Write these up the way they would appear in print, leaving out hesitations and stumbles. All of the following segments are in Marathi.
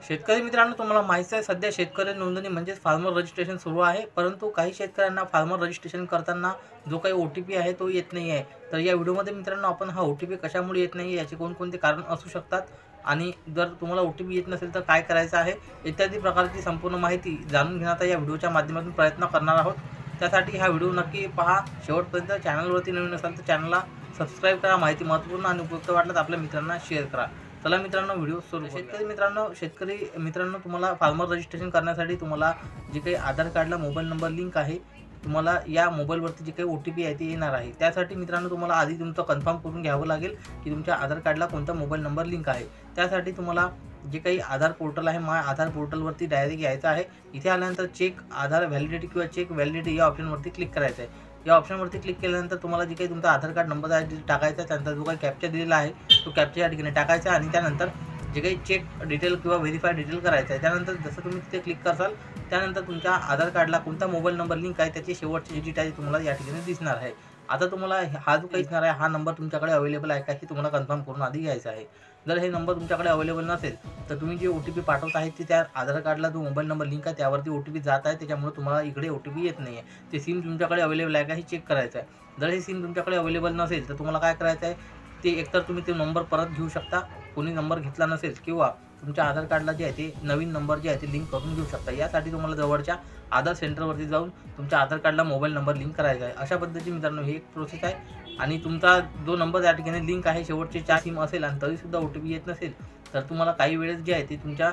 शेतकरी मित्रांनो, तुम्हाला माहिती आहे सध्या शेतकरी नोंदणी म्हणजेच फार्मर रजिस्ट्रेशन सुरू आहे. परंतु काही शेतकऱ्यांना फार्मर रजिस्ट्रेशन करताना जो काही ओ-टी-पी आहे तो येत नाही आहे. तर या व्हिडिओमध्ये मित्रांनो आपण हा ओ-टी-पी कशामुळे येत नाही याचे कोणकोणते कारण असू शकतात आणि जर तुम्हाला ओ-टी-पी येत नसेल तर काय करायचं आहे इत्यादी प्रकारची संपूर्ण माहिती जाणून घेण्याचा या व्हिडिओच्या माध्यमातून प्रयत्न करणार आहोत. त्यासाठी हा व्हिडिओ नक्की पहा शेवटपर्यंत. चॅनलवरती नवीन असाल तर चॅनलला सबस्क्राईब करा. माहिती महत्त्वपूर्ण आणि उपयुक्त वाटल्यास आपल्या मित्रांना शेअर करा. चला मित्रांनो, व्हिडिओ सुरू. शेतकरी मित्रांनो, तुम्हाला फार्मर रजिस्ट्रेशन करण्यासाठी तुम्हाला जे काही आधार कार्डला मोबाईल नंबर लिंक आहे, तुम्हाला या मोबाईलवरती जे काही ओ-टी-पी आहे ते येणार आहे. त्यासाठी मित्रांनो तुम्हाला आधी तुमचं कन्फर्म करून घ्यावं लागेल की तुमच्या आधार कार्डला कोणता मोबाईल नंबर लिंक आहे. त्यासाठी तुम्हाला जे काही आधार पोर्टल आहे, माय आधार पोर्टलवरती डायरेक्ट यायचं आहे. इथे आल्यानंतर चेक आधार व्हॅलिडिटी किंवा चेक व्हॅलिडिटी या ऑप्शनवरती क्लिक करायचं आहे. या ऑप्शनवरती क्लिक केल्यानंतर तुम्हाला जे काही तुमचा आधार कार्ड नंबर आहे टाकायचा आहे. त्यानंतर जो काही कॅप्चा दिलेला आहे तो कॅप्चा या ठिकाणी टाकायचा आणि त्यानंतर जे काही चेक डिटेल किंवा व्हेरीफाय डिटेल करायचं आहे. त्यानंतर जसं तुम्ही तिथे क्लिक कराल त्यानंतर तुमच्या आधार कार्डला कोणता मोबाईल नंबर लिंक आहे त्याची शेवटची डिजिट आहे तुम्हाला या ठिकाणी दिसणार आहे. आता तुम्हाला हा जो काही दिसणार आहे हा नंबर तुमच्याकडे अवेलेबल आहे का हे तुम्हाला कन्फर्म करून आधी घ्यायचं आहे. जर हे नंबर तुमच्याकडे अवेलेबल नसेल तर तुम्ही जे ओ-टी-पी पाठवत आहे ते त्या आधार कार्डला जो मोबाईल नंबर लिंक आहे त्यावरती ओ-टी-पी जात आहे. त्याच्यामुळे तुम्हाला इकडे ओ-टी-पी येत नाही आहे. ते सिम तुमच्याकडे अवेलेबल आहे का हे चेक करायचं आहे. जर हे सिम तुमच्याकडे अवेलेबल नसेल तर तुम्हाला काय करायचं आहे, ते एकतर तुम्ही ते नंबर परत घेऊ शकता, कोणी नंबर घेतला नसेल, किंवा तुमच्या आधार कार्डला जे आहे ते नवीन नंबर जे आहे ते लिंक करून घेऊ शकता. यासाठी तुम्हाला जवळच्या आधार सेंटरवरती जाऊन तुमच्या आधार कार्डला मोबाईल नंबर लिंक करायचा आहे. अशा पद्धतीने मित्रांनो ही एक प्रोसेस आहे. आणि तुमचा जो नंबर या ठिकाणी लिंक आहे शेवटचे 4 सिम असेल आणि तरीसुद्धा ओ-टी-पी येत नसेल तर तुम्हाला काही वेळेस जे आहे ते तुमच्या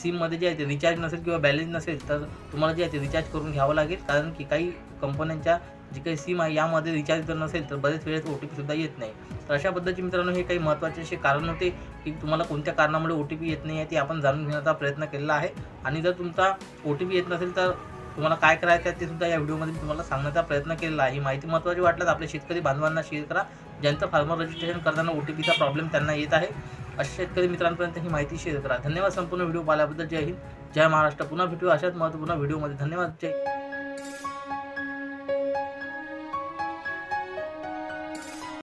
सिममध्ये जे आहे ते रिचार्ज नसेल किंवा बॅलन्स नसेल तर तुम्हाला जे आहे ते रिचार्ज करून घ्यावं लागेल. कारण की काही कंपन्यांच्या जी काही सिम आहे यामध्ये रिचार्ज जर नसेल तर बरेच वेळेस ओ-टी-पीसुद्धा येत नाही. तर अशा पद्धतीने मित्रांनो हे काही महत्त्वाचे असे कारण होते की तुम्हाला कोणत्या कारणामुळे ओ-टी-पी येत नाही आहे ते आपण जाणून घेण्याचा प्रयत्न केलेला आहे. आणि जर तुमचा ओ-टी-पी येत नसेल तर तुम्हाला काय करायचं आहे ते सुद्धा या व्हिडिओमध्ये तुम्हाला सांगण्याचा प्रयत्न केलेला आहे. ही माहिती महत्त्वाची वाटल्यास आपल्या शेतकरी बांधवांना शेअर करा. ज्यांचं फार्मर रजिस्ट्रेशन करताना ओ-टी-पीचा प्रॉब्लेम त्यांना येत आहे अशा शेतकरी मित्रांपर्यंत ही माहिती शेअर करा. धन्यवाद संपूर्ण व्हिडिओ पाहिल्याबद्दल. जय हिंद, जय महाराष्ट्र. पुन्हा भेटूया अशाच महत्त्वपूर्ण व्हिडिओमध्ये. धन्यवाद. जय